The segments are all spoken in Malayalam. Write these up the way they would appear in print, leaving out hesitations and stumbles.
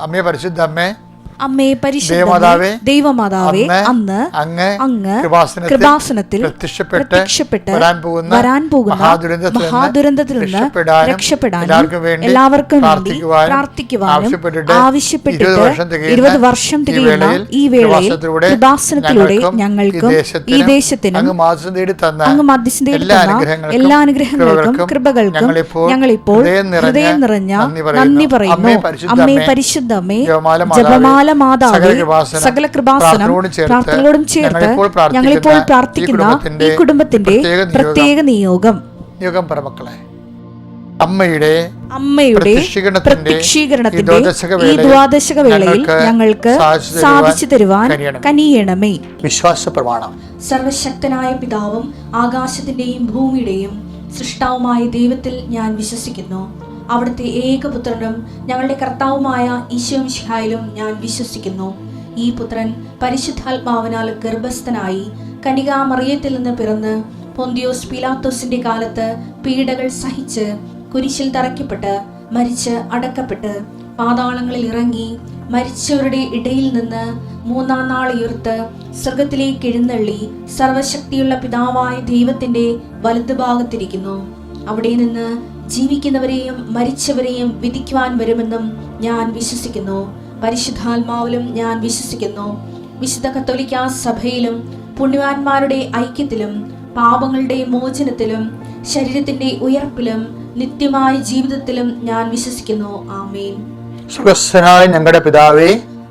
അമ്മേ പരിശുദ്ധ അമ്മേ, അമ്മേ പരിശുദ്ധ ദൈവമാതാവേ, അന്ന് അങ്ങ് കൃപാസനത്തിൽ പ്രത്യക്ഷപ്പെട്ട് വരാൻ പോകുന്ന മഹാദുരന്തത്തിൽ നിന്ന് രക്ഷപ്പെടാനും എല്ലാവർക്കും വേണ്ടി പ്രാർത്ഥിക്കുവാനും ആവശ്യപ്പെട്ടിട്ട് 20 വർഷം തികയുന്ന ഈ വേളയിൽ കൃപാസനത്തിലൂടെ ഞങ്ങൾക്കും ഈ ദേശത്തിനും അങ്ങ് മധ്യസ്ഥം തേടി തന്ന എല്ലാ അനുഗ്രഹങ്ങൾക്കും കൃപകൾക്കും ഞങ്ങളിപ്പോൾ ഹൃദയം നിറഞ്ഞ നന്ദി പറയുന്നു. അമ്മേ പരിശുദ്ധ അമ്മേ, ജപമാല മാതാവേ, സകല കൃപാസനം പ്രാർത്ഥനകളോടും ചേർത്ത് ഞങ്ങളിപ്പോൾ പ്രാർത്ഥിക്കുന്ന ഈ കുടുംബത്തിന്റെ പ്രത്യേക നിയോഗം പരമക്കളെ, അമ്മയുടെ പ്രത്യക്ഷീകരണത്തിന്റെ ഈ ദ്വാദശക വേളയിൽ ഞങ്ങൾക്ക് സാധിച്ചു തരുവാൻ കനിയണമേ. വിശ്വാസ പ്രമാണം. സർവശക്തനായ പിതാവും ആകാശത്തിന്റെയും ഭൂമിയുടെയും സൃഷ്ടാവുമായ ദൈവത്തിൽ ഞാൻ വിശ്വസിക്കുന്നു. അവിടുത്തെ ഏകപുത്രനും ഞങ്ങളുടെ കർത്താവുമായ ഈശോമിശിഹായിലും ഞാൻ വിശ്വസിക്കുന്നു. ഈ പുത്രൻ പരിശുദ്ധാത്മാവിനാൽ ഗർഭസ്ഥനായി കന്യകാമറിയത്തിൽ നിന്ന് പിറന്ന് പൊന്തിയോസ് പീലാത്തോസിന്റെ കാലത്ത് പീഡകൾ സഹിച്ച് കുരിശിൽ തറയ്ക്കപ്പെട്ട് മരിച്ച് അടക്കപ്പെട്ട് പാതാളങ്ങളിൽ ഇറങ്ങി മരിച്ചവരുടെ ഇടയിൽ നിന്ന് 3-ാം നാൾ ഉയർത്ത് സ്വർഗത്തിലേക്ക് എഴുന്നള്ളി സർവശക്തിയുള്ള പിതാവായ ദൈവത്തിന്റെ വലതുഭാഗത്തിരിക്കുന്നു. അവിടെ നിന്ന് ജീവിക്കുന്നവരെയും മരിച്ചവരെയും വിധിക്കുവാൻ വരുമെന്നും ഞാൻ വിശ്വസിക്കുന്നു. പരിശുദ്ധാത്മാവിലും ഞാൻ വിശ്വസിക്കുന്നു. വിശുദ്ധ കത്തോലിക്കാ സഭയിലും പുണ്യവാന്മാരുടെ ഐക്യത്തിലും പാപങ്ങളുടെ മോചനത്തിലും ശരീരത്തിന്റെ ഉയർപ്പിലും നിത്യമായ ജീവിതത്തിലും ഞാൻ വിശ്വസിക്കുന്നു. ആമേൻ. സ്വർഗ്ഗസ്ഥനായ ഞങ്ങളുടെ പിതാവേ,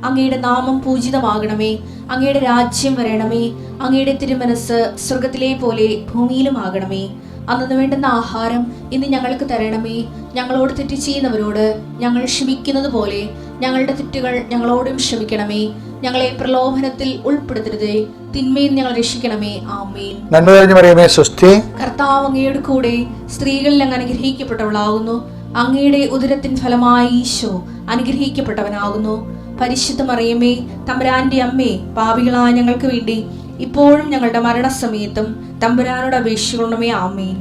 അങ്ങയുടെ നാമം പൂജിതമാകണമേ. അങ്ങയുടെ രാജ്യം വരണമേ. അങ്ങയുടെ തിരുമനസ് സ്വർഗത്തിലെ പോലെ ഭൂമിയിലും ആകണമേ. അന്നു വേണ്ടുന്ന ആഹാരം ഇന്ന് ഞങ്ങൾക്ക് തരണമേ. ഞങ്ങളോട് തെറ്റ് ചെയ്യുന്നവരോട് ഞങ്ങൾ ക്ഷമിക്കുന്നത് പോലെ ഞങ്ങളുടെ തെറ്റുകൾ ഞങ്ങളോടും ക്ഷമിക്കണമേ. ഞങ്ങളെ പ്രലോഭനത്തിൽ ഉൾപ്പെടുത്തരുതേ, തിന്മയിൽ ഞങ്ങൾ രക്ഷിക്കണമേ. ആമേൻ. നന്മ നിറഞ്ഞ മറിയമേ, സ്വസ്തി. കർത്താവ് അങ്ങയുടെ കൂടെ സ്ത്രീകളിൽ അങ്ങ് അനുഗ്രഹിക്കപ്പെട്ടവളാകുന്നു. അങ്ങയുടെ ഉദരത്തിൻ ഫലമായി ഈശോ അനുഗ്രഹിക്കപ്പെട്ടവനാകുന്നു. പരിശുദ്ധ മറിയമേ, തമ്പുരാന്റെ അമ്മേ, പാപികളായ ഞങ്ങൾക്ക് വേണ്ടി ഇപ്പോഴും ഞങ്ങളുടെ മരണസമയത്തും തമ്പുരാനോട് അപേക്ഷിക്കണമേ. ആമേൻ.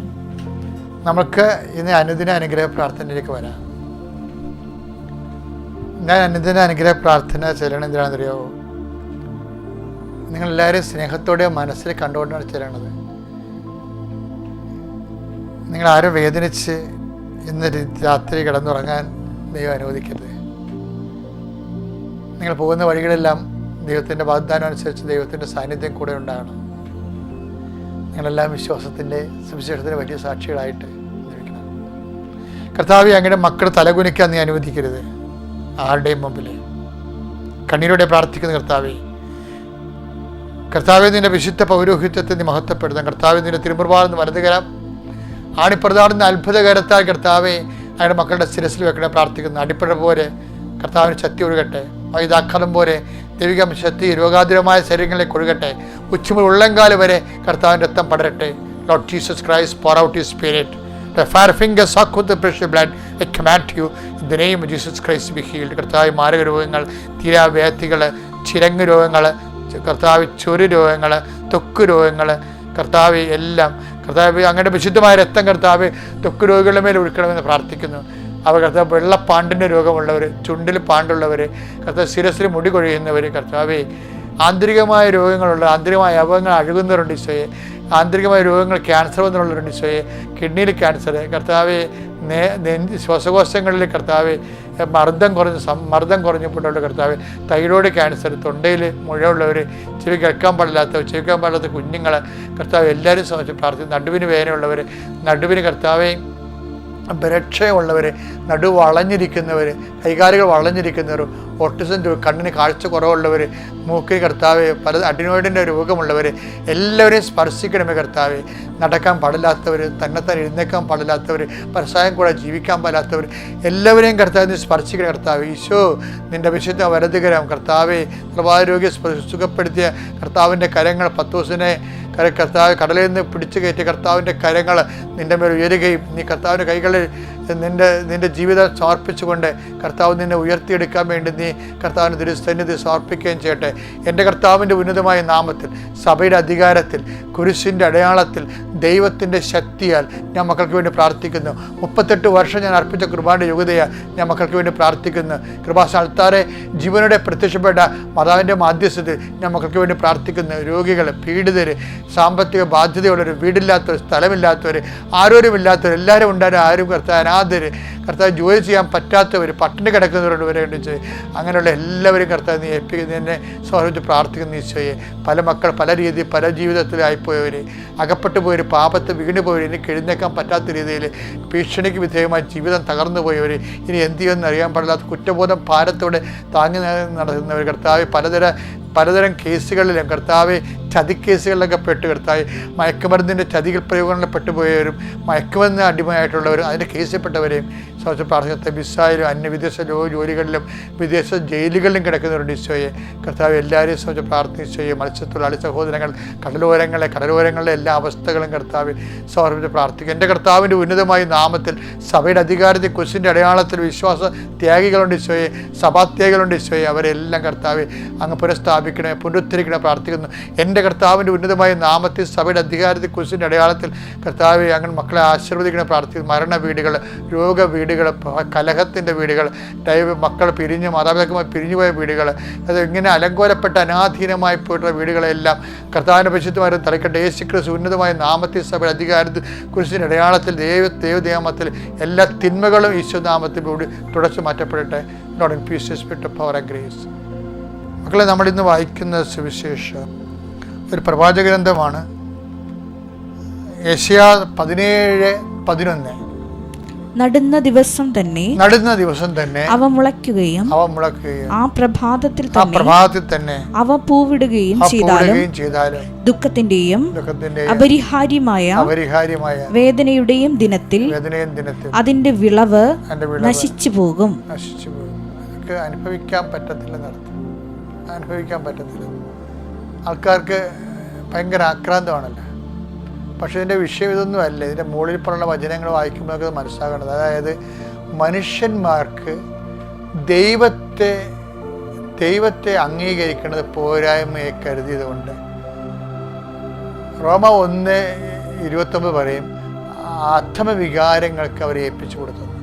നമുക്ക് ഇന്ന് അനുദിന അനുഗ്രഹ പ്രാർത്ഥനയിലേക്ക് വരാം. ഞാൻ അനുദിന അനുഗ്രഹ പ്രാർത്ഥന ചെല്ലണം എന്തിനാണെന്നറിയോ? നിങ്ങളെല്ലാവരും സ്നേഹത്തോടെ മനസ്സിൽ കണ്ടുകൊണ്ടാണ് ചെല്ലണത്. നിങ്ങളാരും വേദനിച്ച് ഇന്ന് രാത്രി കിടന്നുറങ്ങാൻ ദൈവം അനുവദിക്കരുത്. നിങ്ങൾ പോകുന്ന വഴികളെല്ലാം ദൈവത്തിൻ്റെ വാഗ്ദാനം അനുസരിച്ച് ദൈവത്തിൻ്റെ സാന്നിധ്യം കൂടെ ഉണ്ടാകണം. നിങ്ങളെല്ലാം വിശ്വാസത്തിൻ്റെ സുവിശേഷത്തിൻ്റെ വലിയ സാക്ഷികളായിട്ട് ജീവിക്കണം. കർത്താവേ, അങ്ങയുടെ മക്കൾ തലകുനിക്കാൻ നീ അനുവദിക്കരുത്. ആരുടെയും മുമ്പിൽ കണ്ണീരോടെ പ്രാർത്ഥിക്കുന്ന കർത്താവേ, നിന്റെ വിശുദ്ധ പൗരോഹിത്യത്തെ നീ മഹത്വപ്പെടുത്താം. കർത്താവേ, നിന്റെ തിരുമുറുപാടുന്ന വലതുകരം ആണിപ്രതാടുന്ന അത്ഭുതകരത്താൽ കർത്താവേ അങ്ങയുടെ മക്കളുടെ ശിരസിൽ വെക്കണം പ്രാർത്ഥിക്കുന്നു. അടിപ്പഴ പോലെ കർത്താവിന് ശക്തി ഒഴുകട്ടെ. വൈദാക്കാലം പോലെ ദൈവിക ശക്തി രോഗാതുരമായ ശരീരങ്ങളിലേക്ക് ഒഴുകട്ടെ. ഉച്ചമുതൽ ഉള്ളംകാല് വരെ കർത്താവിൻ്റെ രക്തം പടരട്ടെ. Lord Jesus Christ, pour out His Spirit. The fire fingers suck with the precious blood. I command you in the name of Jesus Christ be healed. കർത്താവ് മാരക രോഗങ്ങൾ, തീരാവ്യാധികൾ, ചിരങ്ങ് രോഗങ്ങൾ, കർത്താവ് ചൊരു രോഗങ്ങൾ, ത്വക്ക് രോഗങ്ങൾ, കർത്താവ് എല്ലാം കർത്താവ് അങ്ങയുടെ വിശുദ്ധമായ രക്തം കർത്താവ് ത്വക്ക് രോഗികളുടെ മേൽ ഒഴുക്കണമെന്ന് പ്രാർത്ഥിക്കുന്നു. അവർ കർത്താവ് വെള്ളപ്പാണ്ടിൻ്റെ രോഗമുള്ളവർ, ചുണ്ടിൽ പാണ്ടുള്ളവർ, കർത്താവ് ശിരസിൽ മുടി കൊഴിയുന്നവർ, കർത്താവേ ആന്തരികമായ രോഗങ്ങളുള്ള ആന്തരികമായ അവയവങ്ങൾ അഴുകുന്നവരുണ്ട് ഈശോയെ. ആന്തരികമായ രോഗങ്ങൾ ക്യാൻസർ വന്നുള്ളവരുണ്ട് ഈശോയെ. കിഡ്നിയിൽ ക്യാൻസർ, കർത്താവെ ശ്വാസകോശങ്ങളിൽ കർത്താവെ മർദ്ദം കുറഞ്ഞപ്പോഴുള്ള കർത്താവെ തൈറോയ്ഡ് ക്യാൻസർ, തൊണ്ടയിൽ മുഴയുള്ളവർ, ചെവി കേൾക്കാൻ പാടില്ലാത്ത കുഞ്ഞുങ്ങൾ, കർത്താവ് എല്ലാവരും സംബന്ധിച്ച് പ്രാർത്ഥിക്കും. നടുവിന് വേദനയുള്ളവർ, നടുവിന് കർത്താവെ ബലക്ഷയമുള്ളവർ, നടു വളഞ്ഞിരിക്കുന്നവർ, കൈകാലുകൾ വളഞ്ഞിരിക്കുന്നവർ, ഓട്ടിസം, കണ്ണിന് കാഴ്ച കുറവുള്ളവർ, മൂക്കിന് കർത്താവ് പല അഡിനോയിഡിൻ്റെ രോഗമുള്ളവർ, എല്ലാവരെയും സ്പർശിക്കണമേ കർത്താവ്. നടക്കാൻ പാടില്ലാത്തവർ, തന്നെത്താൻ എഴുന്നേക്കാൻ പാടില്ലാത്തവർ, പരസായം കൂടെ ജീവിക്കാൻ പാടില്ലാത്തവർ, എല്ലാവരെയും കർത്താവിനെ സ്പർശിക്കണ കർത്താവ്. ഈശോ നിൻ്റെ വിശുദ്ധ വലതുകരം കർത്താവെ പ്രഭാരോഗ്യ സുഖപ്പെടുത്തിയ കർത്താവിൻ്റെ കരങ്ങൾ, പത്തോസിനെ കർത്താവ് കടലിൽ നിന്ന് പിടിച്ചു കയറ്റിയ കർത്താവിൻ്റെ കരങ്ങൾ നിൻ്റെ മേൽ ഉയരുകയും നീ കർത്താവിൻ്റെ കൈകളിൽ നിൻ്റെ ജീവിതം സമർപ്പിച്ചുകൊണ്ട് കർത്താവ് നിന്നെ ഉയർത്തിയെടുക്കാൻ വേണ്ടി നീ കർത്താവിൻ്റെ തിരുസന്നിധി സമർപ്പിക്കുകയും ചെയ്യട്ടെ. എൻ്റെ കർത്താവിൻ്റെ ഉന്നതമായ നാമത്തിൽ, സഭയുടെ അധികാരത്തിൽ, കുരിശിൻ്റെ അടയാളത്തിൽ, ദൈവത്തിൻ്റെ ശക്തിയാൽ ഞാൻ മക്കൾക്ക് വേണ്ടി പ്രാർത്ഥിക്കുന്നു. 38 വർഷം ഞാൻ അർപ്പിച്ച കൃപാന്റെ യോഗ്യതയാൽ ഞാൻ മക്കൾക്ക് വേണ്ടി പ്രാർത്ഥിക്കുന്നു. കൃപാസ്ഥാനത്താറെ ജീവനോടെ പ്രത്യക്ഷപ്പെട്ട മാതാവിൻ്റെ മാധ്യസ്ഥത്തിൽ ഞാൻ മക്കൾക്ക് വേണ്ടി പ്രാർത്ഥിക്കുന്നു. രോഗികൾ, പീഡിതർ, സാമ്പത്തിക ബാധ്യതയുള്ളവർ, വീടില്ലാത്തവർ, സ്ഥലമില്ലാത്തവർ, ആരോരുമില്ലാത്തവർ എല്ലാവരും ഉണ്ടായിരുന്നു. ആരും കർത്താവ് അനാഥർ, കർത്താവ് ജോലി ചെയ്യാൻ പറ്റാത്തവർ, പട്ടിണി കിടക്കുന്നവരോട് വരെ ഉണ്ടിച്ച് അങ്ങനെയുള്ള എല്ലാവരും കർത്താവ് നീ ഏൽപ്പിക്കുന്ന എന്നെ സമർപ്പിച്ച് പ്രാർത്ഥിക്കുന്ന ഈശോയെ. പല മക്കൾ പല രീതി പല ജീവിതത്തിലായിപ്പോയവർ, അകപ്പെട്ടു പോയവർ, പാപത്ത് വീണു പോയവർ, എനിക്ക് എഴുന്നേക്കാൻ പറ്റാത്ത രീതിയിൽ ഭീഷണിക്ക് വിധേയമായി ജീവിതം തകർന്നു പോയവർ, ഇനി എന്ത് ചെയ്യുമെന്ന് അറിയാൻ പാടില്ലാത്ത കുറ്റബോധം ഭാരത്തോടെ താങ്ങി നടത്തുന്നവർ, കർത്താവ് പലതരം കേസുകളിലും കർത്താവ് ചതിക്കേസുകളിലൊക്കെ പെട്ട് കർത്താവ് മയക്കുമരുന്നിൻ്റെ ചതികൾ പ്രയോഗങ്ങളിൽ പെട്ടുപോയവരും മയക്കുമരുന്ന് അടിമയായിട്ടുള്ളവരും അതിൻ്റെ കേസിൽപ്പെട്ടവരെയും സംബന്ധിച്ച് പ്രാർത്ഥിക്കുന്ന മിസ്സായാലും അന്യവിദേശ ജോലികളിലും വിദേശ ജയിലുകളിലും കിടക്കുന്നവരുണ്ട് ഈശോയെ. കർത്താവ് എല്ലാവരെയും സംബന്ധിച്ച് പ്രാർത്ഥിച്ചോയെ. മത്സ്യത്തൊഴിലാളി സഹോദരങ്ങൾ, കടലോരങ്ങളിലെ എല്ലാ അവസ്ഥകളും കർത്താവ് സമർപ്പിച്ച് പ്രാർത്ഥിക്കും. എൻ്റെ കർത്താവിൻ്റെ ഉന്നതമായ നാമത്തിൽ സഭയുടെ അധികാരത്തിൽ കുരിശിൻ്റെ അടയാളത്തിൽ വിശ്വാസ ത്യാഗികളുണ്ട് ഈശോയെ, സഭാത്യാഗികളുണ്ട് ഈശോയെ. അവരെല്ലാം കർത്താവ് അങ്ങ് പുനഃസ്ഥാപിക്കണേ, പുനരുദ്ധരിക്കണേ പ്രാർത്ഥിക്കുന്നു. എൻ്റെ കർത്താവിൻ്റെ ഉന്നതമായ നാമത്തിൽ സഭയുടെ അധികാരത്തിൽ കുരിശിൻ്റെ അടയാളത്തിൽ കർത്താവ് അങ്ങനെ മക്കളെ ആശീർവദിക്കണേ പ്രാർത്ഥിക്കുന്നു. മരണ വീടുകൾ, രോഗ വീടുകൾ, കലഹത്തിൻ്റെ വീടുകൾ, മക്കൾ പിരിഞ്ഞ് മാതാപിതാക്കന്മാർ പിരിഞ്ഞുപോയ വീടുകൾ, അത് ഇങ്ങനെ അലങ്കോലപ്പെട്ട അനാധീനമായി പോയിട്ടുള്ള വീടുകളെല്ലാം കർത്താവിൻ്റെ പരിശുദ്ധമാരും തലയ്ക്കട്ടെ. യേശുക്രിസ്തു ഉന്നതമായ നാമത്തിൽ സഭയുടെ അധികാരത്തിൽ കുരിശിൻ്റെ അടയാളത്തിൽ ദൈവനാമത്തിൽ എല്ലാ തിന്മകളും ഈശോനാമത്തിൽ കൂടി തുടച്ചു മാറ്റപ്പെടട്ടെ. Lord in peace, spirit of power and grace. മക്കളെ, നമ്മളിന്ന് വായിക്കുന്ന സുവിശേഷം ഒരു പ്രവാചക ഗ്രന്ഥമാണ്. യെശയ്യാ 17:11. നടുന്ന ദിവസം തന്നെ അവ മുളയ്ക്കുകയും ആ പ്രഭാതത്തിൽ തന്നെ അവ പൂവിടുകയും ചെയ്താലും ദുഃഖത്തിന്റെയും അപരിഹാര്യമായ വേദനയുടെയും ദിനത്തിൽ അതിന്റെ വിളവ് നശിച്ചു പോകും. അനുഭവിക്കാൻ പറ്റത്തില്ല. ആൾക്കാർക്ക് ഭയങ്കര ആക്രാന്തമാണല്ലോ. പക്ഷേ ഇതിൻ്റെ വിഷയം ഇതൊന്നുമല്ല. ഇതിൻ്റെ മുകളിൽ പറഞ്ഞ വചനങ്ങൾ വായിക്കുമ്പോഴൊക്കെ അത് മനസ്സിലാകേണ്ടത്. അതായത് മനുഷ്യന്മാർക്ക് ദൈവത്തെ അംഗീകരിക്കുന്നത് പോരായ്മയെ കരുതിയത് കൊണ്ട് റോമ 1:29 പറയും, ആത്മവികാരങ്ങൾക്ക് അവരെ ഏൽപ്പിച്ചു കൊടുത്തത്.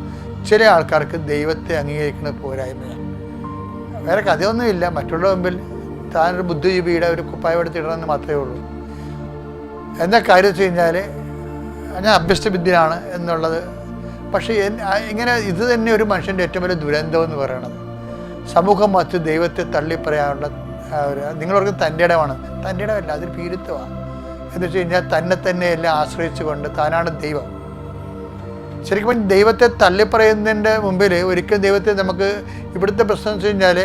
ചില ആൾക്കാർക്ക് ദൈവത്തെ അംഗീകരിക്കുന്നത് പോരായ്മയാണ്. വേറെ കഥയൊന്നുമില്ല. മറ്റുള്ള മുമ്പിൽ താനൊരു ബുദ്ധിജീവിയുടെ ഒരു കുപ്പായം എടുത്തിടണമെന്ന് മാത്രമേ ഉള്ളൂ. എന്താ കാര്യം വെച്ച് കഴിഞ്ഞാൽ ഞാൻ അഭ്യസ്തവിദ്യനാണ് എന്നുള്ളത്. പക്ഷേ ഇങ്ങനെ ഇത് തന്നെ ഒരു മനുഷ്യൻ്റെ ഏറ്റവും വലിയ ദുരന്തം എന്ന് പറയുന്നത്. സമൂഹം മറ്റ് ദൈവത്തെ തള്ളിപ്പറയാനുള്ള നിങ്ങളവർക്ക് തൻ്റെ ഇടമാണ്. തൻ്റെ ഇടമല്ല, അതൊരു ഭീരുത്വമാണ്. എന്ന് വെച്ച് കഴിഞ്ഞാൽ തന്നെ എല്ലാം ആശ്രയിച്ചുകൊണ്ട് താനാണ് ദൈവം. ശരിക്കും ദൈവത്തെ തള്ളിപ്പറയുന്നതിൻ്റെ മുമ്പിൽ ഒരിക്കലും ദൈവത്തെ നമുക്ക് ഇവിടുത്തെ പ്രശ്നം വെച്ച് കഴിഞ്ഞാൽ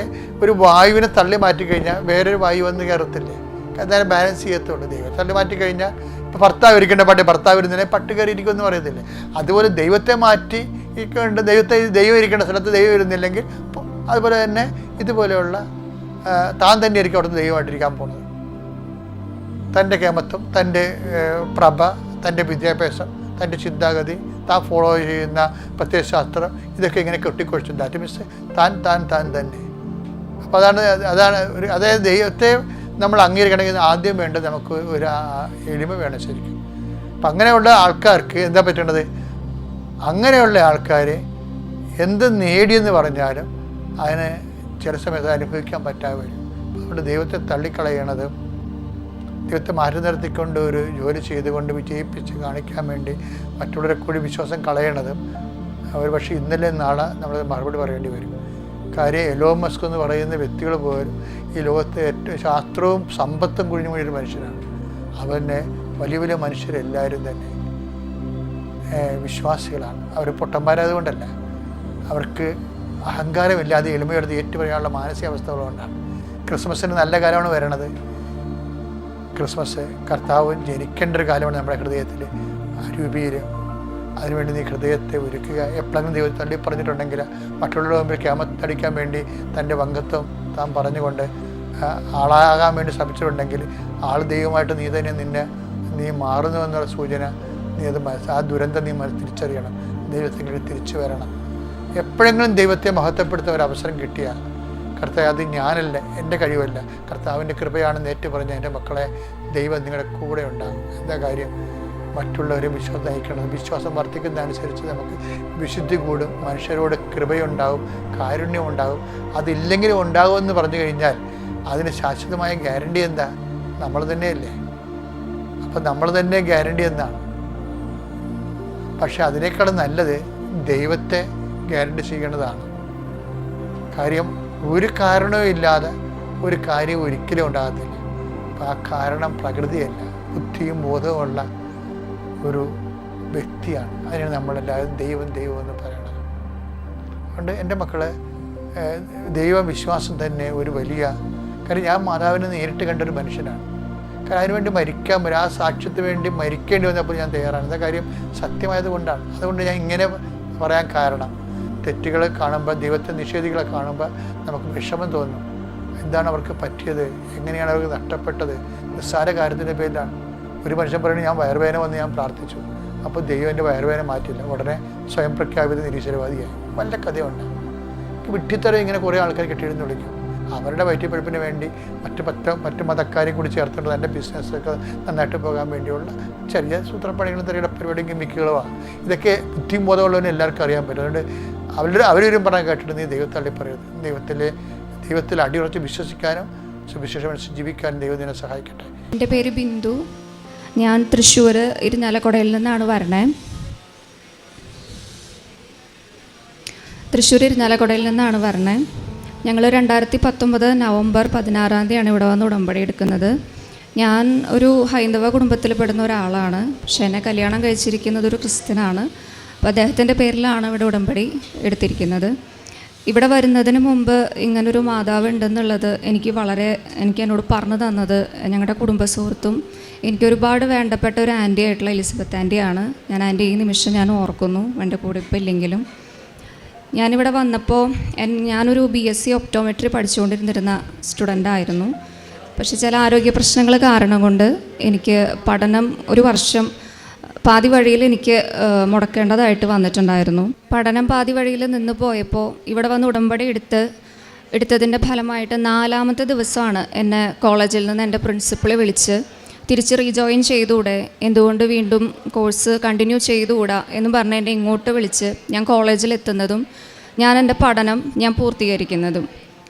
ഒരു വായുവിനെ തള്ളി മാറ്റിക്കഴിഞ്ഞാൽ വേറൊരു വായു വന്ന് കയറത്തില്ലേ? എന്തായാലും ബാലൻസ് ചെയ്യത്തുള്ളൂ. ദൈവത്തെ തള്ളി മാറ്റിക്കഴിഞ്ഞാൽ ഇപ്പോൾ ഭർത്താവ് ഇരിക്കേണ്ട ഭർത്താവ് ഇരുന്നതിനെ പട്ട് കയറി ഇരിക്കുമെന്ന് പറയത്തില്ലേ? അതുപോലെ ദൈവത്തെ മാറ്റി ദൈവം ഇരിക്കേണ്ട സ്ഥലത്ത് ദൈവം ഇരുന്നില്ലെങ്കിൽ അതുപോലെ തന്നെ ഇതുപോലെയുള്ള താൻ തന്നെ ആയിരിക്കും അവിടുന്ന് ദൈവമായിട്ടിരിക്കാൻ പോകുന്നത്. തൻ്റെ കേമത്വം, തൻ്റെ പ്രഭ, തൻ്റെ വിദ്യാഭ്യാസം, തൻ്റെ ചിന്താഗതി, താൻ ഫോളോ ചെയ്യുന്ന പ്രത്യയശാസ്ത്രം, ഇതൊക്കെ ഇങ്ങനെ കെട്ടിക്കൊഴിച്ചു. ദാറ്റ് മീൻസ് താൻ തന്നെ. അപ്പോൾ അതാണ് അതായത് ദൈവത്തെ നമ്മൾ അംഗീകരിക്കണമെങ്കിൽ ആദ്യം വേണ്ടത് നമുക്ക് ഒരു എളിമ വേണം ശരിക്കും. അപ്പം അങ്ങനെയുള്ള ആൾക്കാർക്ക് എന്താ പറ്റേണ്ടത്? അങ്ങനെയുള്ള ആൾക്കാർ എന്ത് നേടിയെന്ന് പറഞ്ഞാലും അതിന് ചില സമയത്ത് അനുഭവിക്കാൻ പറ്റാതെ വരും. അതുകൊണ്ട് ദൈവത്തെ തള്ളിക്കളയണത്, ദൈവത്തെ മാറ്റി നിർത്തിക്കൊണ്ട് ഒരു ജോലി ചെയ്തുകൊണ്ട് വിജയിപ്പിച്ച് കാണിക്കാൻ വേണ്ടി മറ്റുള്ളവരെ കൂടി വിശ്വാസം കളയണതും അവർ പക്ഷേ ഇന്നലെ നാളെ നമ്മൾ മറുപടി പറയേണ്ടി വരും. കാര്യം എലോൺ മസ്ക് എന്ന് പറയുന്ന വ്യക്തികൾ പോലും ഈ ലോകത്തെ ഏറ്റവും ശാസ്ത്രവും സമ്പത്തും കുഴിഞ്ഞു പോയൊരു മനുഷ്യനാണ്. അവനെ വലിയ വലിയ മനുഷ്യരെല്ലാവരും തന്നെ വിശ്വാസികളാണ്. അവർ പൊട്ടന്മാരായതുകൊണ്ടല്ല, അവർക്ക് അഹങ്കാരമില്ലാതെ എളിമയെടുത്ത് ഏറ്റുപറയാനുള്ള മാനസികാവസ്ഥകളുകൊണ്ടാണ്. ക്രിസ്മസിന് നല്ല കാലമാണ് വരണത്. ക്രിസ്മസ് കർത്താവ് ജനിക്കേണ്ട ഒരു കാലമാണ് നമ്മുടെ ഹൃദയത്തിൽ രൂപീകരം. അതിനുവേണ്ടി നീ ഹൃദയത്തെ ഒരുക്കുക. എപ്പോഴെങ്കിലും ദൈവത്തെ തള്ളി പറഞ്ഞിട്ടുണ്ടെങ്കിൽ മറ്റുള്ളവരുടെ മുമ്പിൽ ക്യാമത്തടിക്കാൻ വേണ്ടി തൻ്റെ വങ്കത്വം താൻ പറഞ്ഞുകൊണ്ട് ആളാകാൻ വേണ്ടി ശ്രമിച്ചിട്ടുണ്ടെങ്കിൽ ആൾ ദൈവമായിട്ട് നീ മാറുന്നു എന്നുള്ള സൂചന നീ അത് ആ ദുരന്തം നീ തിരിച്ചറിയണം. ദൈവത്തിലേക്ക് തിരിച്ചു വരണം. എപ്പോഴെങ്കിലും ദൈവത്തെ മഹത്വപ്പെടുത്താൻ ഒരു അവസരം കിട്ടിയാൽ, കർത്താവ് അത് ഞാനല്ല, എൻ്റെ കഴിവല്ല, കർത്താവിൻ്റെ കൃപയാണെന്ന് ഏറ്റു പറഞ്ഞ എൻ്റെ മക്കളെ, ദൈവം നിങ്ങളുടെ കൂടെ ഉണ്ടാകും. എന്താ കാര്യം? മറ്റുള്ളവരെ വിശ്വാസം നയിക്കണം. വിശ്വാസം വർദ്ധിക്കുന്നതനുസരിച്ച് നമുക്ക് വിശുദ്ധി കൂടും, മനുഷ്യരോട് കൃപയുണ്ടാകും, കാരുണ്യമുണ്ടാകും. അതില്ലെങ്കിലും ഉണ്ടാകുമെന്ന് പറഞ്ഞു കഴിഞ്ഞാൽ അതിന് ശാശ്വതമായ ഗ്യാരണ്ടി എന്താ? നമ്മൾ തന്നെയല്ലേ. അപ്പം നമ്മൾ തന്നെ ഗ്യാരണ്ടി എന്നാണ്. പക്ഷെ അതിനേക്കാളും നല്ലത് ദൈവത്തെ ഗ്യാരണ്ടി ചെയ്യേണ്ടതാണ്. കാര്യം ഒരു കാരണവും ഇല്ലാതെ ഒരു കാര്യം ഒരിക്കലും ഉണ്ടാകത്തില്ല. അപ്പം ആ കാരണം പ്രകൃതിയല്ല, ബുദ്ധിയും ബോധവുമുള്ള ഒരു വ്യക്തിയാണ്. അതിനാണ് നമ്മളെല്ലാവരും ദൈവം ദൈവം എന്ന് പറയണത്. അതുകൊണ്ട് എൻ്റെ മക്കളെ, ദൈവവിശ്വാസം തന്നെ ഒരു വലിയ കാര്യം. ഞാൻ മാതാവിനെ നേരിട്ട് കണ്ടൊരു മനുഷ്യനാണ്. കാരണം അതിനുവേണ്ടി മരിക്കാൻ വരും, ആ സാക്ഷ്യത്തിന് വേണ്ടി മരിക്കേണ്ടി വന്നപ്പോൾ ഞാൻ തയ്യാറാണ്. എന്താ കാര്യം? സത്യമായത് കൊണ്ടാണ്. അതുകൊണ്ട് ഞാൻ ഇങ്ങനെ പറയാൻ കാരണം, തെറ്റുകളെ കാണുമ്പോൾ, ദൈവത്തെ നിഷേധികളെ കാണുമ്പോൾ നമുക്ക് വിഷമം തോന്നും. എന്താണ് അവർക്ക് പറ്റിയത്? എങ്ങനെയാണ് അവർക്ക് നഷ്ടപ്പെട്ടത്? നിസ്സാര കാര്യത്തിൻ്റെ പേരിലാണ്. ഒരു മനുഷ്യൻ പറയുന്നത്, ഞാൻ വയറുവേദന വന്ന് ഞാൻ പ്രാർത്ഥിച്ചു, അപ്പോൾ ദൈവം എൻ്റെ വയറുവേദന മാറ്റില്ല, ഉടനെ സ്വയം പ്രഖ്യാപിത നിരീശ്വരവാദിയായി. വല്ല കഥയുണ്ട്. വിട്ടിത്തരം ഇങ്ങനെ കുറേ ആൾക്കാർ കെട്ടിയെടുന്ന് വിളിക്കും. അവരുടെ വയറ്റിപ്പഴുപ്പിന് വേണ്ടി മറ്റു മതക്കാരെയും കൂടി ചേർത്തുകൊണ്ട് തൻ്റെ ബിസിനസ്സൊക്കെ നന്നായിട്ട് പോകാൻ വേണ്ടിയുള്ള ചെറിയ സൂത്രപ്പണികളും ചെറിയ പരിപാടിയും ഗിമ്മിക്കുകളുമാണ്. ഇതൊക്കെ ബുദ്ധിയും ബോധമുള്ളവന് എല്ലാവർക്കും അറിയാൻ പറ്റും. അതുകൊണ്ട് അവരും പറയാൻ കേട്ടിട്ട് നീ ദൈവത്തെ തള്ളി പറയരുത്. ദൈവത്തിൽ അടിയുറച്ച് വിശ്വസിക്കാനും സുവിശേഷം ജീവിക്കാനും ദൈവം നിന്നെ സഹായിക്കട്ടെ. എൻ്റെ പേര് ബിന്ദു. ഞാൻ തൃശ്ശൂർ ഇരിഞ്ഞാലക്കുടയിൽ നിന്നാണ് വരണേ. ഞങ്ങൾ 2019 നവംബർ 16 ഇവിടെ വന്ന് ഉടമ്പടി എടുക്കുന്നത്. ഞാൻ ഒരു ഹൈന്ദവ കുടുംബത്തിൽ പെടുന്ന ഒരാളാണ്. പക്ഷേ എന്നെ കല്യാണം കഴിച്ചിരിക്കുന്നത് ഒരു ക്രിസ്ത്യനാണ്. അപ്പോൾ അദ്ദേഹത്തിൻ്റെ പേരിലാണ് ഇവിടെ ഉടമ്പടി എടുത്തിരിക്കുന്നത്. ഇവിടെ വരുന്നതിന് മുമ്പ് ഇങ്ങനൊരു മാതാവ് ഉണ്ടെന്നുള്ളത് എനിക്ക് എന്നോട് പറഞ്ഞു തന്നത് ഞങ്ങളുടെ കുടുംബ സുഹൃത്തും എനിക്കൊരുപാട് വേണ്ടപ്പെട്ട ഒരു ആൻറ്റി ആയിട്ടുള്ള എലിസബത്ത് ആൻറ്റിയാണ്. ഞാൻ ആൻറ്റി ഈ നിമിഷം ഞാൻ ഓർക്കുന്നു, എൻ്റെ കൂടെ ഇപ്പോൾ ഇല്ലെങ്കിലും. ഞാനിവിടെ വന്നപ്പോൾ ഞാനൊരു BSc ഒപ്റ്റോമെട്രി പഠിച്ചുകൊണ്ടിരുന്ന സ്റ്റുഡൻ്റായിരുന്നു. പക്ഷേ ചില ആരോഗ്യ പ്രശ്നങ്ങൾ കാരണം കൊണ്ട് എനിക്ക് പഠനം ഒരു വർഷം പാതി വഴിയിൽ എനിക്ക് മുടക്കേണ്ടതായിട്ട് വന്നിട്ടുണ്ടായിരുന്നു. പഠനം പാതി വഴിയിൽ നിന്ന് പോയപ്പോൾ ഇവിടെ വന്ന് ഉടമ്പടി എടുത്തതിൻ്റെ ഫലമായിട്ട് 4ാമത്തെ ദിവസമാണ് എന്നെ കോളേജിൽ നിന്ന് എൻ്റെ പ്രിൻസിപ്പൾ വിളിച്ച് തിരിച്ച് റീജോയിൻ ചെയ്തുകൂടെ, എന്തുകൊണ്ട് വീണ്ടും കോഴ്സ് കണ്ടിന്യൂ ചെയ്തുകൂടാ എന്ന് പറഞ്ഞ് എന്നെ ഇങ്ങോട്ട് വിളിച്ച് ഞാൻ കോളേജിലെത്തുന്നതും ഞാൻ എൻ്റെ പഠനം ഞാൻ പൂർത്തീകരിക്കുന്നതും.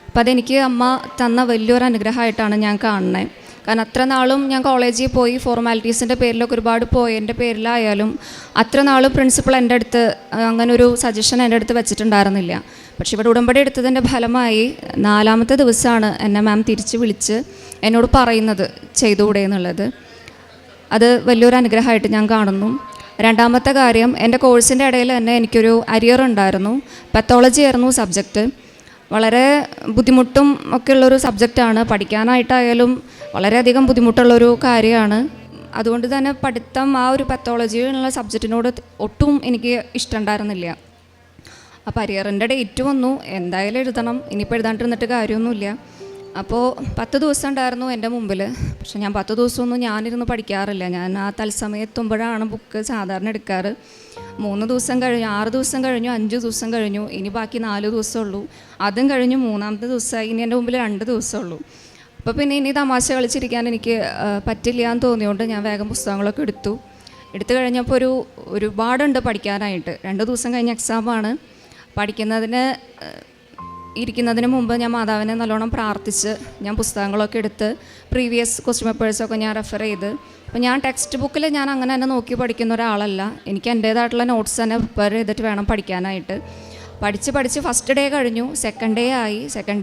അപ്പം അതെനിക്ക് അമ്മ തന്ന വലിയൊരു അനുഗ്രഹമായിട്ടാണ് ഞാൻ കാണുന്നത്. കാരണം അത്ര നാളും ഞാൻ കോളേജിൽ പോയി ഫോർമാലിറ്റീസിൻ്റെ പേരിലൊക്കെ ഒരുപാട് പോയതിൻ്റെ പേരിലായാലും അത്ര നാളും പ്രിൻസിപ്പൾ എൻ്റെ അടുത്ത് അങ്ങനൊരു സജഷൻ എൻ്റെ അടുത്ത് വെച്ചിട്ടുണ്ടായിരുന്നില്ല. പക്ഷേ ഇവിടെ ഉടമ്പടി എടുത്തതിൻ്റെ ഫലമായി 4ാമത്തെ ദിവസമാണ് എന്നെ മാം തിരിച്ച് വിളിച്ച് എന്നോട് പറയുന്നത് ചെയ്തുകൂടെ എന്നുള്ളത്. അത് വലിയൊരു അനുഗ്രഹമായിട്ട് ഞാൻ കാണുന്നു. 2ാമത്തെ കാര്യം, എൻ്റെ കോഴ്സിൻ്റെ ഇടയിൽ തന്നെ എനിക്കൊരു അരിയർ ഉണ്ടായിരുന്നു. പത്തോളജി ആയിരുന്നു സബ്ജക്റ്റ്. വളരെ ബുദ്ധിമുട്ടും ഒക്കെ ഉള്ളൊരു സബ്ജക്റ്റാണ്. പഠിക്കാനായിട്ടായാലും വളരെയധികം ബുദ്ധിമുട്ടുള്ളൊരു കാര്യമാണ്. അതുകൊണ്ട് തന്നെ പഠിത്തം ആ ഒരു പത്തോളജിയുള്ള സബ്ജക്റ്റിനോട് ഒട്ടും എനിക്ക് ഇഷ്ടമുണ്ടായിരുന്നില്ല. അപ്പോൾ അരിയറിൻ്റെ ഡേറ്റ് വന്നു, എന്തായാലും എഴുതണം, ഇനിയിപ്പോൾ എഴുതാണ്ടിരുന്നിട്ട് കാര്യമൊന്നുമില്ല. അപ്പോൾ 10 ദിവസം ഉണ്ടായിരുന്നു എൻ്റെ മുമ്പിൽ. പക്ഷെ ഞാൻ 10 ദിവസമൊന്നും ഞാനിരുന്ന് പഠിക്കാറില്ല. ഞാൻ ആ തത്സമയത്തുമ്പോഴാണ് ബുക്ക് സാധാരണ എടുക്കാറ്. 3 ദിവസം കഴിഞ്ഞു, 6 ദിവസം കഴിഞ്ഞു, 5 ദിവസം കഴിഞ്ഞു, ഇനി ബാക്കി 4 ദിവസമുള്ളൂ. അതും കഴിഞ്ഞു 3ാമത്തെ ദിവസമായി, ഇനി എൻ്റെ മുമ്പിൽ 2 ദിവസമുള്ളൂ. അപ്പോൾ പിന്നെ ഇനി തമാശ കളിച്ചിരിക്കാൻ എനിക്ക് പറ്റില്ല എന്ന് തോന്നിയോണ്ട് ഞാൻ വേഗം പുസ്തകങ്ങളൊക്കെ എടുത്തു കഴിഞ്ഞപ്പോൾ ഒരുപാടുണ്ട് പഠിക്കാനായിട്ട്. 2 ദിവസം കഴിഞ്ഞ എക്സാമാണ്. ഇരിക്കുന്നതിന് മുമ്പ് ഞാൻ മാതാവിനെ നല്ലോണം പ്രാർത്ഥിച്ച് ഞാൻ പുസ്തകങ്ങളൊക്കെ എടുത്ത് പ്രീവിയസ് ക്വസ്റ്റ്യൻ പേപ്പേഴ്സൊക്കെ ഞാൻ റെഫർ ചെയ്ത്. അപ്പോൾ ഞാൻ ടെക്സ്റ്റ് ബുക്കിൽ ഞാൻ അങ്ങനെ തന്നെ നോക്കി പഠിക്കുന്ന ഒരാളല്ല. എനിക്ക് എൻ്റേതായിട്ടുള്ള നോട്ട്സ് തന്നെ പ്രിപ്പയർ ചെയ്തിട്ട് വേണം പഠിക്കാനായിട്ട്. പഠിച്ച് ഫസ്റ്റ് ഡേ കഴിഞ്ഞു, സെക്കൻഡ്